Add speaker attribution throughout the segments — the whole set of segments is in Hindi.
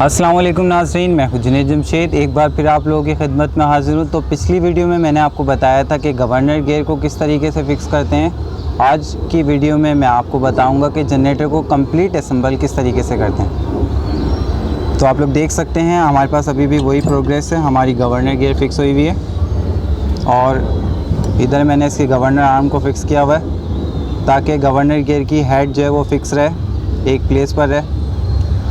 Speaker 1: अस्सलाम वालेकुम नाज़रीन, मैं हूं जुनैद जमशेद। एक बार फिर आप लोगों की खिदमत में हाज़िर हूं। तो पिछली वीडियो में मैंने आपको बताया था कि गवर्नर गियर को किस तरीके से फ़िक्स करते हैं। आज की वीडियो में मैं आपको बताऊंगा कि जनरेटर को कंप्लीट असेंबल किस तरीके से करते हैं। तो आप लोग देख सकते हैं हमारे पास अभी भी वही प्रोग्रेस है। हमारी गवर्नर गियर फ़िक्स हुई हुई है और इधर मैंने इसके गवर्नर आर्म को फ़िक्स किया हुआ है ताकि गवर्नर गियर की हेड जो है वो फ़िक्स रहे, एक प्लेस पर रहे।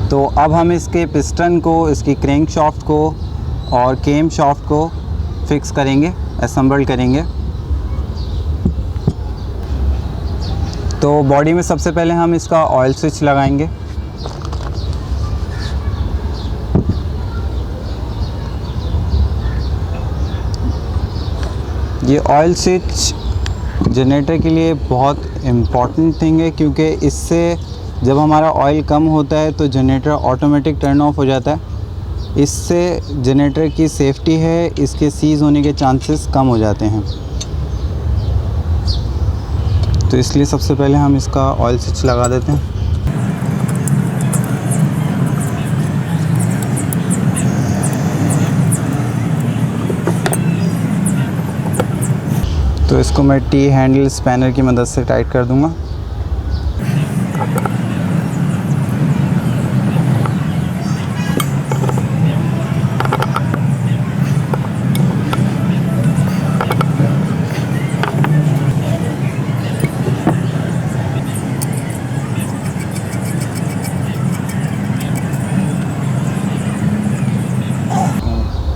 Speaker 1: तो अब हम इसके पिस्टन को, इसकी क्रैंक शाफ्ट को और केम शाफ्ट को फिक्स करेंगे, असेंबल करेंगे। तो बॉडी में सबसे पहले हम इसका ऑयल स्विच लगाएंगे। ये ऑयल स्विच जनरेटर के लिए बहुत इम्पॉर्टेंट थिंग है, क्योंकि इससे जब हमारा ऑयल कम होता है तो जनरेटर ऑटोमेटिक टर्न ऑफ हो जाता है। इससे जनरेटर की सेफ्टी है, इसके सीज़ होने के चांसेस कम हो जाते हैं। तो इसलिए सबसे पहले हम इसका ऑयल स्विच लगा देते हैं। तो इसको मैं टी हैंडल स्पैनर की मदद से टाइट कर दूंगा।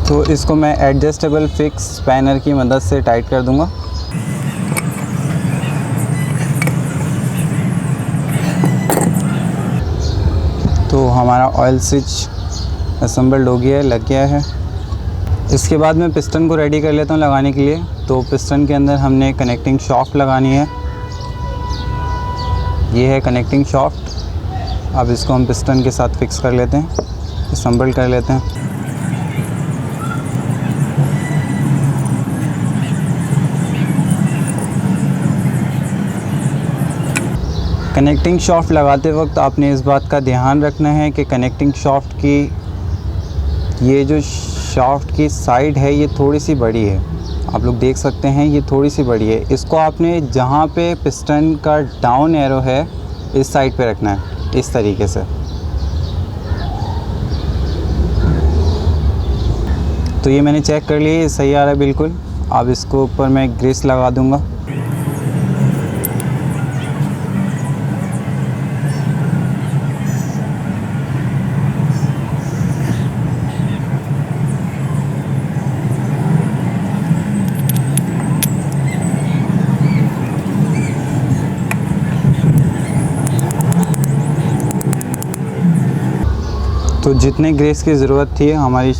Speaker 1: तो इसको मैं एडजस्टेबल फिक्स स्पैनर की मदद से टाइट कर दूंगा। तो हमारा ऑयल स्विच असेंबल्ड हो गया है, लग गया है। इसके बाद मैं पिस्टन को रेडी कर लेता हूँ लगाने के लिए। तो पिस्टन के अंदर हमने कनेक्टिंग शाफ्ट लगानी है। ये है कनेक्टिंग शाफ्ट। अब इसको हम पिस्टन के साथ फिक्स कर लेते हैं, असेंबल कर लेते हैं। कनेक्टिंग शाफ्ट लगाते वक्त आपने इस बात का ध्यान रखना है कि कनेक्टिंग शाफ्ट की ये जो शाफ्ट की साइड है ये थोड़ी सी बड़ी है। आप लोग देख सकते हैं ये थोड़ी सी बड़ी है। इसको आपने जहाँ पे पिस्टन का डाउन एरो है इस साइड पे रखना है, इस तरीके से। तो ये मैंने चेक कर लिया, ये सही आ रहा है बिल्कुल। अब इसको ऊपर मैं ग्रीस लगा दूँगा। तो जितने ग्रेस की ज़रूरत थी हमारी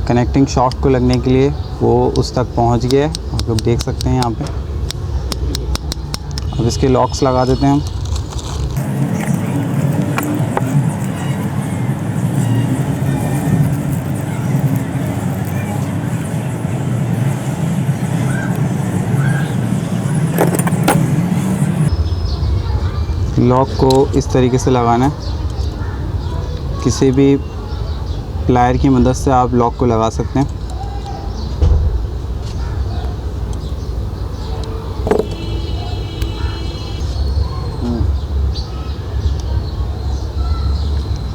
Speaker 1: कनेक्टिंग शाफ्ट को लगने के लिए वो उस तक पहुंच गया है। आप लोग देख सकते हैं यहाँ पे। अब इसके लॉक्स लगा देते हैं हम। लॉक को इस तरीके से लगाना है। किसी भी प्लायर की मदद से आप लॉक को लगा सकते हैं।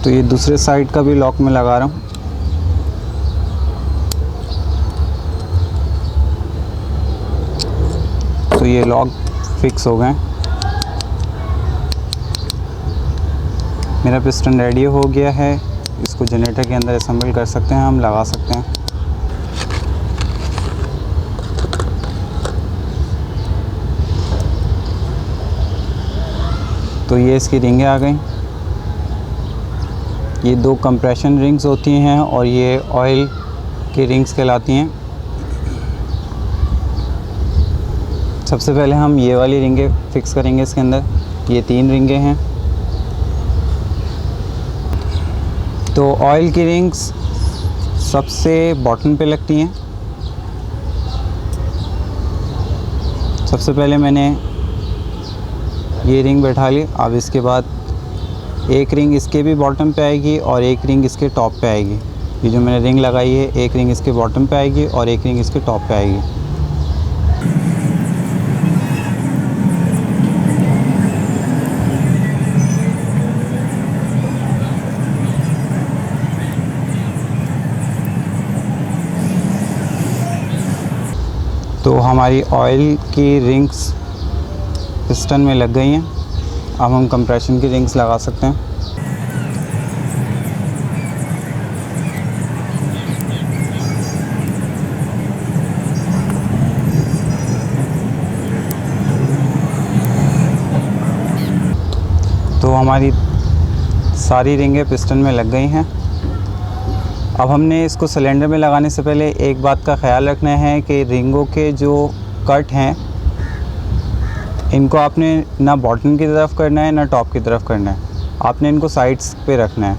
Speaker 1: तो ये दूसरे साइड का भी लॉक मैं लगा रहा हूँ। तो ये लॉक फिक्स हो गए। मेरा पिस्टन रेडी हो गया है। इसको जनरेटर के अंदर असेंबल कर सकते हैं, हम लगा सकते हैं। तो ये इसकी रिंगें आ गई। ये दो कंप्रेशन रिंग्स होती हैं और ये ऑयल की रिंग्स कहलाती हैं। सबसे पहले हम ये वाली रिंगें फिक्स करेंगे इसके अंदर। ये 3 रिंगें हैं। तो ऑयल की रिंग्स सबसे बॉटम पे लगती हैं। सबसे पहले मैंने ये रिंग बैठा ली। अब इसके बाद एक रिंग इसके भी बॉटम पे आएगी और एक रिंग इसके टॉप पे आएगी। ये जो मैंने रिंग लगाई है, एक रिंग इसके बॉटम पे आएगी और एक रिंग इसके टॉप पे आएगी। तो हमारी ऑयल की रिंग्स पिस्टन में लग गई हैं। अब हम कंप्रेशन की रिंग्स लगा सकते हैं। तो हमारी सारी रिंगें पिस्टन में लग गई हैं। अब हमने इसको सिलेंडर में लगाने से पहले एक बात का ख्याल रखना है कि रिंगों के जो कट हैं इनको आपने ना बॉटम की तरफ करना है ना टॉप की तरफ करना है। आपने इनको साइड्स पे रखना है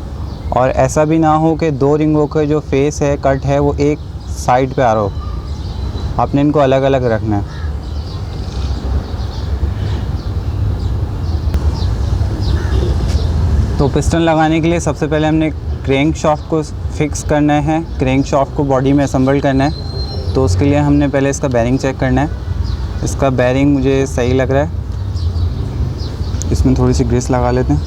Speaker 1: और ऐसा भी ना हो कि दो रिंगों का जो फेस है, कट है, वो एक साइड पे आ रहा हो। आपने इनको अलग अलग रखना है। तो पिस्टन लगाने के लिए सबसे पहले हमने क्रैंक शाफ्ट को फिक्स करना है, क्रैंक शाफ्ट को बॉडी में असेंबल करना है। तो उसके लिए हमने पहले इसका बेरिंग चेक करना है। इसका बेरिंग मुझे सही लग रहा है, इसमें थोड़ी सी ग्रीस लगा लेते हैं।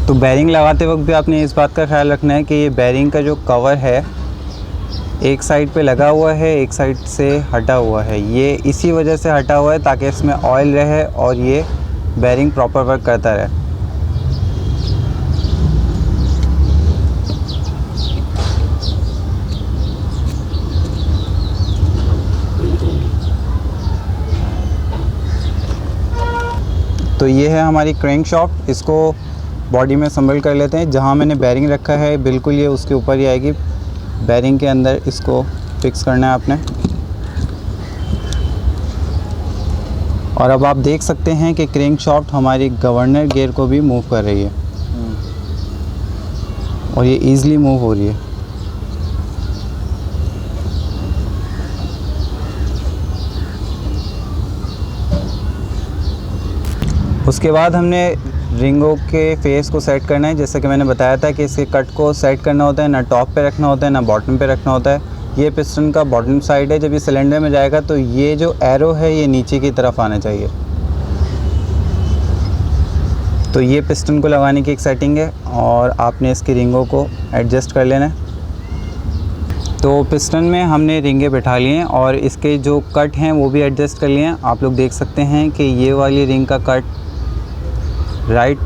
Speaker 1: तो बेरिंग लगाते वक्त भी आपने इस बात का ख्याल रखना है कि ये बेरिंग का जो कवर है एक साइड पे लगा हुआ है, एक साइड से हटा हुआ है। ये इसी वजह से हटा हुआ है ताकि इसमें ऑयल रहे और ये बेरिंग प्रॉपर वर्क करता रहे। तो ये है हमारी क्रैंक शाफ्ट। इसको बॉडी में असेंबल कर लेते हैं। जहाँ मैंने बेरिंग रखा है बिल्कुल ये उसके ऊपर ही आएगी। बेरिंग के अंदर इसको फिक्स करना है आपने। और अब आप देख सकते हैं कि क्रैंक शाफ्ट हमारी गवर्नर गियर को भी मूव कर रही है और ये ईज़िली मूव हो रही है। उसके बाद हमने रिंगों के फेस को सेट करना है। जैसे कि मैंने बताया था कि इसके कट को सेट करना होता है, ना टॉप पे रखना होता है ना बॉटम पे रखना होता है। ये पिस्टन का बॉटम साइड है। जब ये सिलेंडर में जाएगा तो ये जो एरो है ये नीचे की तरफ आना चाहिए। तो ये पिस्टन को लगाने की एक सेटिंग है और आपने इसकी रिंगों को एडजस्ट कर लेना है। तो पिस्टन में हमने रिंगें बैठा ली हैं और इसके जो कट हैं वो भी एडजस्ट कर लिए हैं। आप लोग देख सकते हैं कि ये वाली रिंग का कट राइट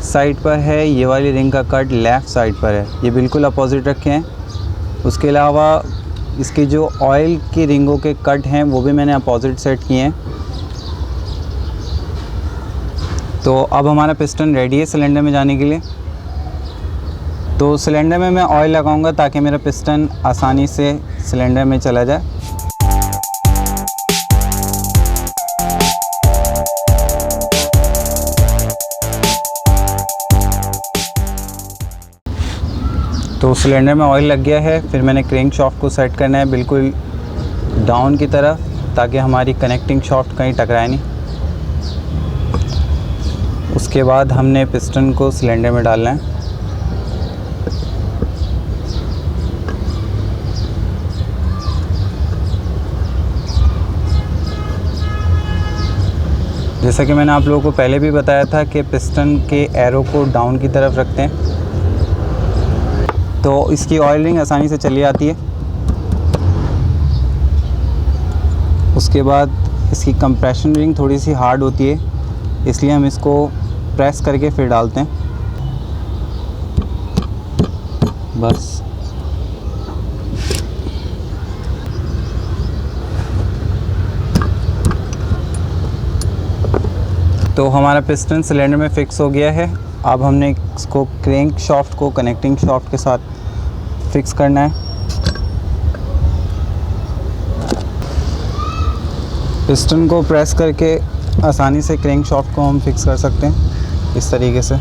Speaker 1: साइड पर है, ये वाली रिंग का कट लेफ़्ट साइड पर है। ये बिल्कुल अपोजिट रखे हैं। उसके अलावा इसकी जो ऑयल की रिंगों के कट हैं वो भी मैंने अपोजिट सेट किए हैं। तो अब हमारा पिस्टन रेडी है सिलेंडर में जाने के लिए। तो सिलेंडर में मैं ऑयल लगाऊंगा ताकि मेरा पिस्टन आसानी से सिलेंडर में चला जाए। तो सिलेंडर में ऑयल लग गया है। फिर मैंने क्रैंक शाफ्ट को सेट करना है बिल्कुल डाउन की तरफ ताकि हमारी कनेक्टिंग शाफ्ट कहीं टकराए नहीं। उसके बाद हमने पिस्टन को सिलेंडर में डालना है। जैसा कि मैंने आप लोगों को पहले भी बताया था कि पिस्टन के एरो को डाउन की तरफ रखते हैं तो इसकी ऑयल रिंग आसानी से चली आती है। उसके बाद इसकी कंप्रेशन रिंग थोड़ी सी हार्ड होती है, इसलिए हम इसको प्रेस करके फिर डालते हैं। बस तो हमारा पिस्टन सिलेंडर में फ़िक्स हो गया है। अब हमने इसको क्रैंक शाफ्ट को कनेक्टिंग शाफ्ट के साथ फिक्स करना है। पिस्टन को प्रेस करके आसानी से क्रैंक शाफ्ट को हम फिक्स कर सकते हैं इस तरीके से।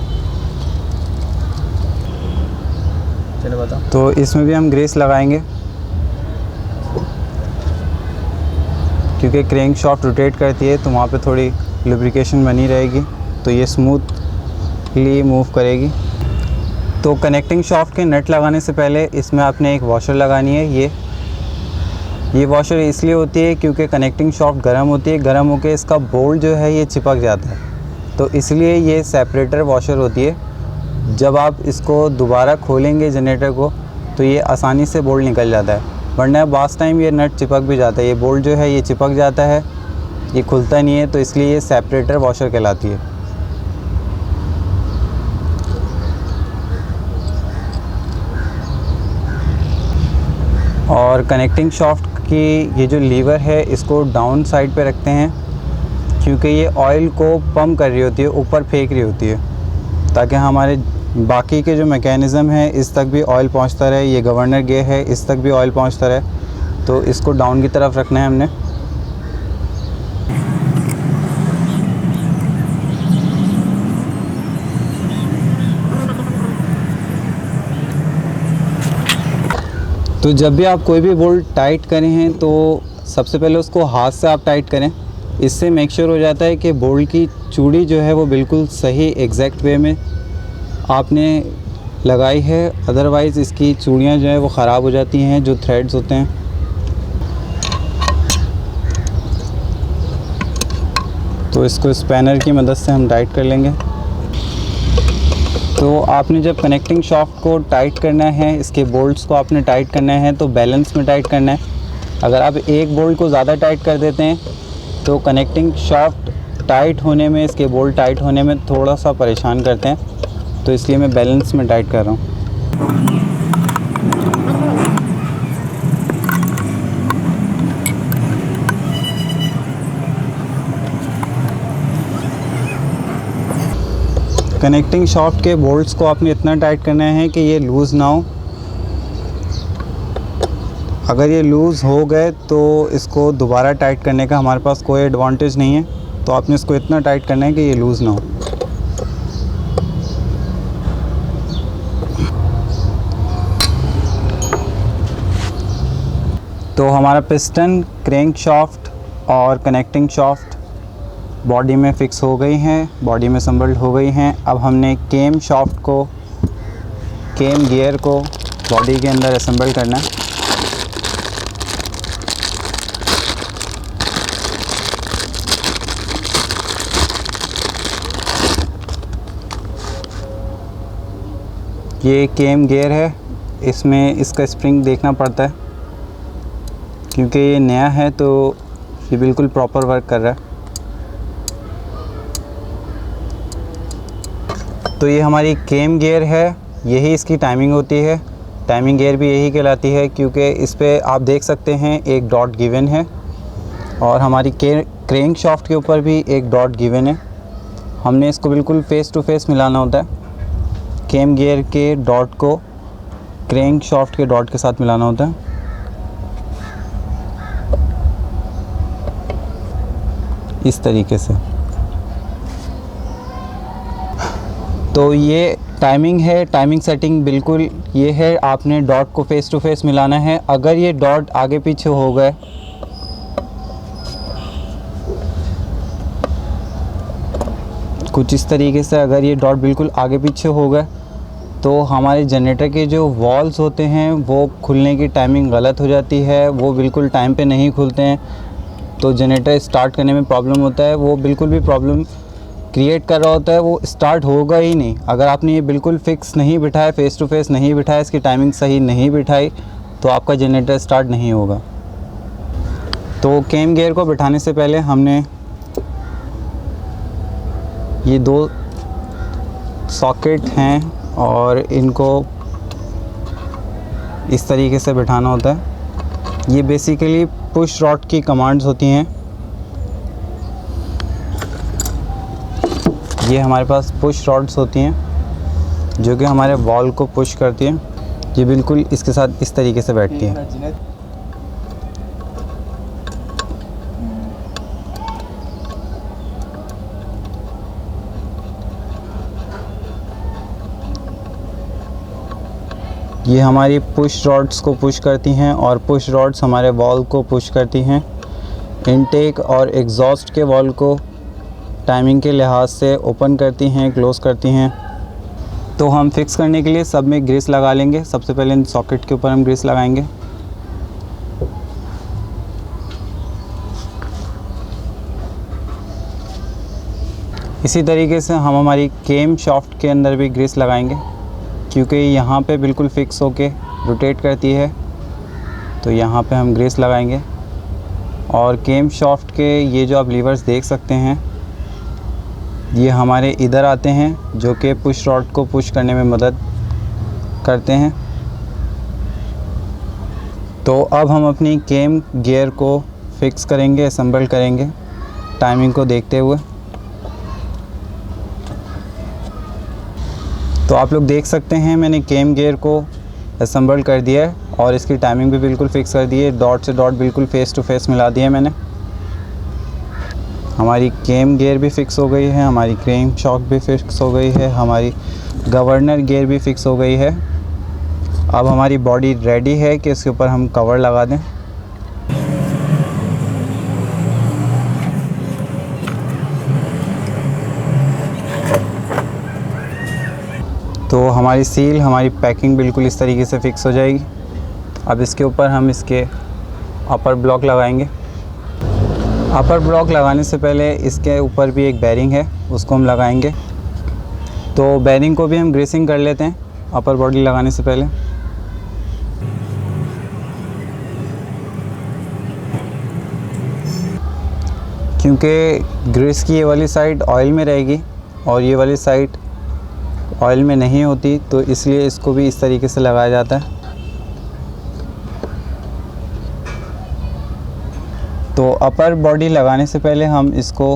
Speaker 2: चलो बताओ।
Speaker 1: तो इसमें भी हम ग्रीस लगाएंगे। क्योंकि क्रैंक शाफ्ट रोटेट करती है तो वहाँ पे थोड़ी लुब्रिकेशन बनी रहेगी, तो ये स्मूथली मूव करेगी। तो कनेक्टिंग शाफ्ट के नट लगाने से पहले इसमें आपने एक वॉशर लगानी है। ये वॉशर इसलिए होती है क्योंकि कनेक्टिंग शाफ्ट गर्म होती है, गर्म होकर इसका बोल्ट जो है ये चिपक जाता है, तो इसलिए ये सेपरेटर वॉशर होती है। जब आप इसको दोबारा खोलेंगे जनरेटर को तो ये आसानी से बोल्ट निकल जाता है, वरना बास टाइम ये नट चिपक भी जाता है। ये बोल्ट जो है ये चिपक जाता है, ये खुलता नहीं है, तो इसलिए ये सेपरेटर वॉशर कहलाती है। और कनेक्टिंग शाफ्ट की ये जो लीवर है इसको डाउन साइड पे रखते हैं, क्योंकि ये ऑयल को पंप कर रही होती है, ऊपर फेंक रही होती है, ताकि हमारे बाकी के जो मैकेनिज़्म है इस तक भी ऑयल पहुंचता रहे। ये गवर्नर गियर है, इस तक भी ऑयल पहुंचता रहे, तो इसको डाउन की तरफ रखना है हमने। तो जब भी आप कोई भी बोल्ट टाइट करें हैं तो सबसे पहले उसको हाथ से आप टाइट करें। इससे मेक श्योर हो जाता है कि बोल्ट की चूड़ी जो है वो बिल्कुल सही एग्जैक्ट वे में आपने लगाई है, अदरवाइज़ इसकी चूड़ियाँ जो है वो ख़राब हो जाती हैं, जो थ्रेड्स होते हैं। तो इसको स्पैनर की मदद से हम टाइट कर लेंगे। तो आपने जब कनेक्टिंग शाफ्ट को टाइट करना है, इसके बोल्ट्स को आपने टाइट करना है तो बैलेंस में टाइट करना है। अगर आप एक बोल्ट को ज़्यादा टाइट कर देते हैं तो कनेक्टिंग शाफ्ट टाइट होने में, इसके बोल्ट टाइट होने में थोड़ा सा परेशान करते हैं, तो इसलिए मैं बैलेंस में टाइट कर रहा हूँ। कनेक्टिंग शाफ्ट के बोल्ट्स को आपने इतना टाइट करना है कि ये लूज़ ना हो। अगर ये लूज़ हो गए तो इसको दोबारा टाइट करने का हमारे पास कोई एडवांटेज नहीं है, तो आपने इसको इतना टाइट करना है कि ये लूज़ ना हो। तो हमारा पिस्टन, क्रैंक शाफ्ट और कनेक्टिंग शाफ्ट बॉडी में फ़िक्स हो गई हैं, बॉडी में असम्बल्ड हो गई हैं। अब हमने केम शाफ्ट को, केम गियर को बॉडी के अंदर असम्बल करना है। ये केम गियर है, इसमें इसका स्प्रिंग देखना पड़ता है क्योंकि ये नया है, तो ये बिल्कुल प्रॉपर वर्क कर रहा है। तो ये हमारी केम गियर है, यही इसकी टाइमिंग होती है। टाइमिंग गियर भी यही कहलाती है क्योंकि इस पे आप देख सकते हैं एक डॉट गिवन है, और हमारी क्रैंक शाफ्ट के ऊपर भी एक डॉट गिवन है। हमने इसको बिल्कुल फेस टू फेस मिलाना होता है। केम गियर के डॉट को क्रैंक शाफ्ट के डॉट के साथ मिलाना होता है। इस तरीके से। तो ये टाइमिंग है, टाइमिंग सेटिंग बिल्कुल ये है, आपने डॉट को फेस टू फेस मिलाना है। अगर ये डॉट आगे पीछे हो गए कुछ इस तरीके से, अगर ये डॉट बिल्कुल आगे पीछे हो गए तो हमारे जनरेटर के जो वॉल्स होते हैं वो खुलने की टाइमिंग गलत हो जाती है, वो बिल्कुल टाइम पे नहीं खुलते हैं, तो जनरेटर स्टार्ट करने में प्रॉब्लम होता है। वो बिल्कुल भी प्रॉब्लम क्रिएट कर रहा होता है, वो स्टार्ट होगा ही नहीं। अगर आपने ये बिल्कुल फिक्स नहीं बिठाया, फेस टू फेस नहीं बिठाया, इसकी टाइमिंग सही नहीं बिठाई, तो आपका जनरेटर स्टार्ट नहीं होगा। तो केम गियर को बिठाने से पहले हमने ये दो सॉकेट हैं और इनको इस तरीके से बिठाना होता है। ये बेसिकली पुश रॉड की कमांड्स होती हैं। ये हमारे पास पुश रॉड्स होती हैं जो कि हमारे वॉल को पुश करती हैं। ये बिल्कुल इसके साथ इस तरीके से बैठती हैं। ये हमारी पुश रॉड्स को पुश करती हैं और पुश रॉड्स हमारे वॉल को पुश करती हैं। इनटेक और एग्जॉस्ट के वॉल्व को टाइमिंग के लिहाज से ओपन करती हैं, क्लोज़ करती हैं। तो हम फिक्स करने के लिए सब में ग्रीस लगा लेंगे। सबसे पहले इन सॉकेट के ऊपर हम ग्रीस लगाएंगे। इसी तरीके से हम हमारी केम शाफ्ट के अंदर भी ग्रीस लगाएंगे, क्योंकि यहाँ पे बिल्कुल फिक्स होके रोटेट करती है, तो यहाँ पे हम ग्रीस लगाएंगे। और केम शाफ्ट के ये जो आप लीवर्स देख सकते हैं, ये हमारे इधर आते हैं, जो कि पुश रॉड को पुश करने में मदद करते हैं। तो अब हम अपनी केम गियर को फिक्स करेंगे, असेंबल करेंगे टाइमिंग को देखते हुए। तो आप लोग देख सकते हैं मैंने केम गियर को असेंबल कर दिया है और इसकी टाइमिंग भी बिल्कुल फ़िक्स कर दी है। डॉट से डॉट बिल्कुल फेस टू फेस मिला दिया है मैंने। हमारी केम गियर भी फ़िक्स हो गई है, हमारी क्रेम शॉक भी फ़िक्स हो गई है, हमारी गवर्नर गियर भी फ़िक्स हो गई है। अब हमारी बॉडी रेडी है कि इसके ऊपर हम कवर लगा दें। तो हमारी सील, हमारी पैकिंग बिल्कुल इस तरीके से फ़िक्स हो जाएगी। अब इसके ऊपर हम इसके अपर ब्लॉक लगाएंगे। अपर ब्लॉक लगाने से पहले इसके ऊपर भी एक बेरिंग है, उसको हम लगाएंगे। तो बेरिंग को भी हम ग्रीसिंग कर लेते हैं अपर बॉडी लगाने से पहले। क्योंकि ग्रीस की ये वाली साइड ऑयल में रहेगी और ये वाली साइड ऑयल में नहीं होती, तो इसलिए इसको भी इस तरीके से लगाया जाता है। तो अपर बॉडी लगाने से पहले हम इसको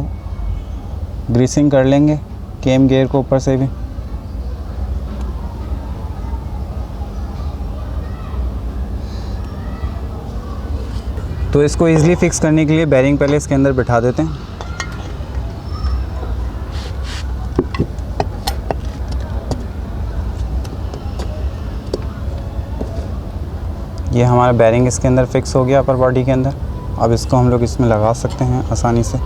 Speaker 1: ग्रीसिंग कर लेंगे केम गियर को ऊपर से भी। तो इसको इजीली फिक्स करने के लिए बेरिंग पहले इसके अंदर बिठा देते हैं। ये हमारा बेरिंग इसके अंदर फिक्स हो गया अपर बॉडी के अंदर। अब इसको हम लोग इसमें लगा सकते हैं आसानी से।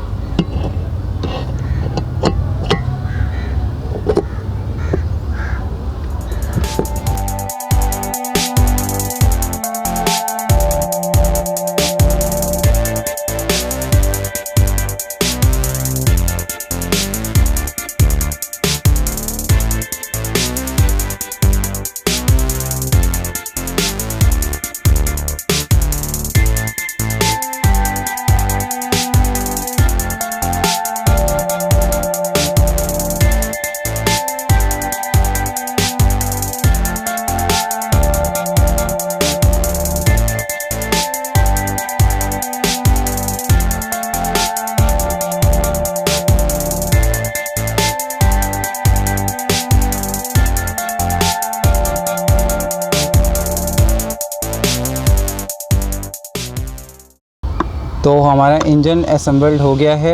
Speaker 1: तो हमारा इंजन असेंबल्ड हो गया है।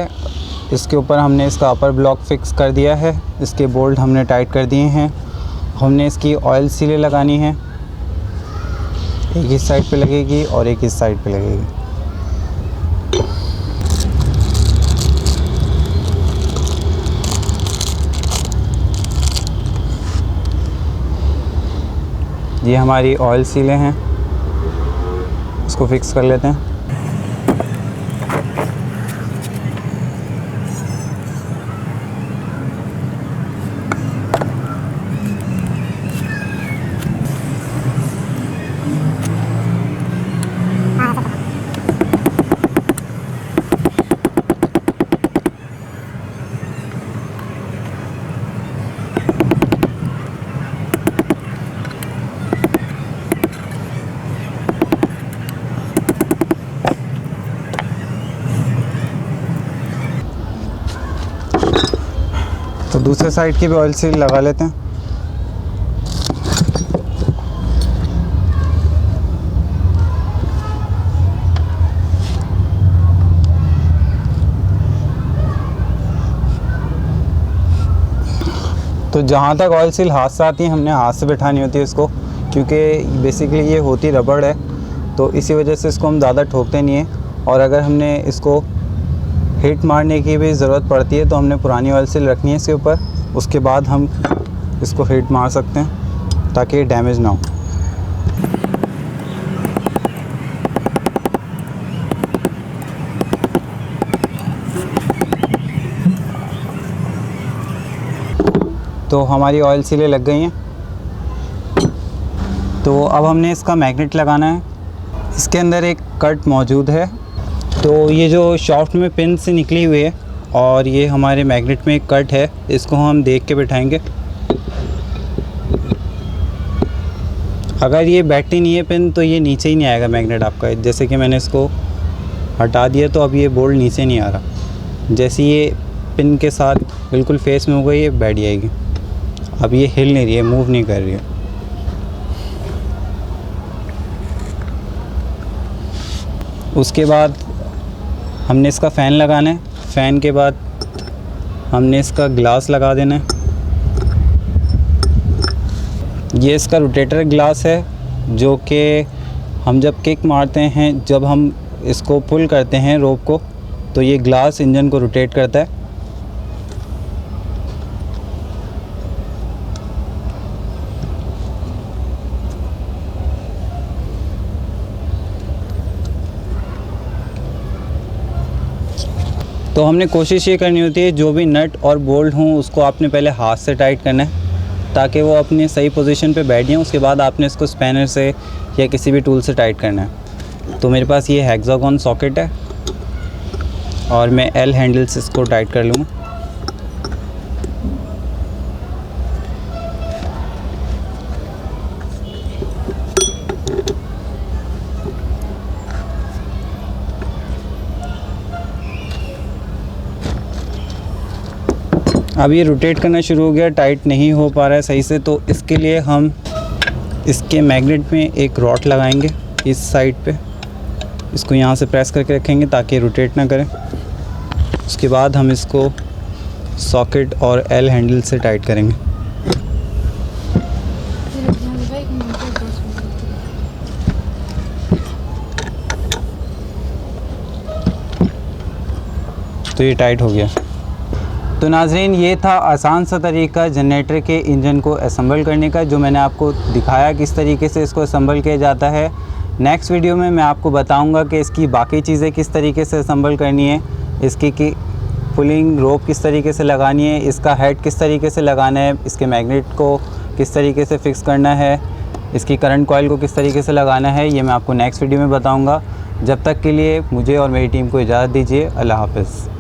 Speaker 1: इसके ऊपर हमने इसका अपर ब्लॉक फिक्स कर दिया है, इसके बोल्ट हमने टाइट कर दिए हैं। हमने इसकी ऑयल सीलें लगानी है, एक इस साइड पे लगेगी और एक इस साइड पे लगेगी। ये हमारी ऑयल सीलें हैं, इसको फिक्स कर लेते हैं। तो दूसरे साइड की भी ऑयल सील लगा लेते हैं। तो जहाँ तक ऑयल सील हाथ से आती है, हमने हाथ से बैठानी होती है इसको, क्योंकि बेसिकली ये होती रबड़ है, तो इसी वजह से इसको हम ज़्यादा ठोकते नहीं हैं और अगर हमने इसको हीट मारने की भी ज़रूरत पड़ती है तो हमने पुरानी ऑयल सील रखनी है इसके ऊपर, उसके बाद हम इसको हीट मार सकते हैं ताकि डैमेज ना हो। तो हमारी ऑयल सीलें लग गई हैं। तो अब हमने इसका मैग्नेट लगाना है। इसके अंदर एक कट मौजूद है। तो ये जो शाफ्ट में पिन से निकली हुई है और ये हमारे मैग्नेट में एक कट है, इसको हम देख के बिठाएंगे। अगर ये बैठती नहीं है पिन तो ये नीचे ही नहीं आएगा मैग्नेट आपका। जैसे कि मैंने इसको हटा दिया तो अब ये बोल्ट नीचे नहीं आ रहा। जैसे ये पिन के साथ बिल्कुल फेस में हो गई, ये बैठ जाएगी। अब ये हिल नहीं रही है, मूव नहीं कर रही है। उसके बाद हमने इसका फ़ैन लगाना है। फ़ैन के बाद हमने इसका ग्लास लगा देना है। ये इसका रोटेटर ग्लास है जो कि हम जब किक मारते हैं, जब हम इसको पुल करते हैं रोप को, तो ये ग्लास इंजन को रोटेट करता है। तो हमने कोशिश ये करनी होती है जो भी नट और बोल्ट हों उसको आपने पहले हाथ से टाइट करना है ताकि वो अपनी सही पोजीशन पे बैठ जाएं। उसके बाद आपने इसको स्पैनर से या किसी भी टूल से टाइट करना है। तो मेरे पास ये हेक्सागोन सॉकेट है और मैं एल हैंडल से इसको टाइट कर लूँगा। अब ये रोटेट करना शुरू हो गया, टाइट नहीं हो पा रहा है सही से। तो इसके लिए हम इसके मैग्नेट में एक रॉड लगाएंगे इस साइड पे। इसको यहाँ से प्रेस करके रखेंगे ताकि रोटेट ना करें। उसके बाद हम इसको सॉकेट और एल हैंडल से टाइट करेंगे। तो ये टाइट हो गया। तो नाज़रीन, ये था आसान सा तरीका जनरेटर के इंजन को असेंबल करने का, जो मैंने आपको दिखाया किस तरीके से इसको असेंबल किया जाता है। नेक्स्ट वीडियो में मैं आपको बताऊंगा कि इसकी बाकी चीज़ें किस तरीके से असेंबल करनी है, इसकी पुलिंग रोप किस तरीके से लगानी है, इसका हेड किस तरीके से लगाना है, इसके मैग्नेट को किस तरीके से फ़िक्स करना है, इसकी करंट कॉइल को किस तरीके से लगाना है। ये मैं आपको नेक्स्ट वीडियो में बताऊँगा। जब तक के लिए मुझे और मेरी टीम को इजाज़त दीजिए। अल्लाह हाफ़िज़।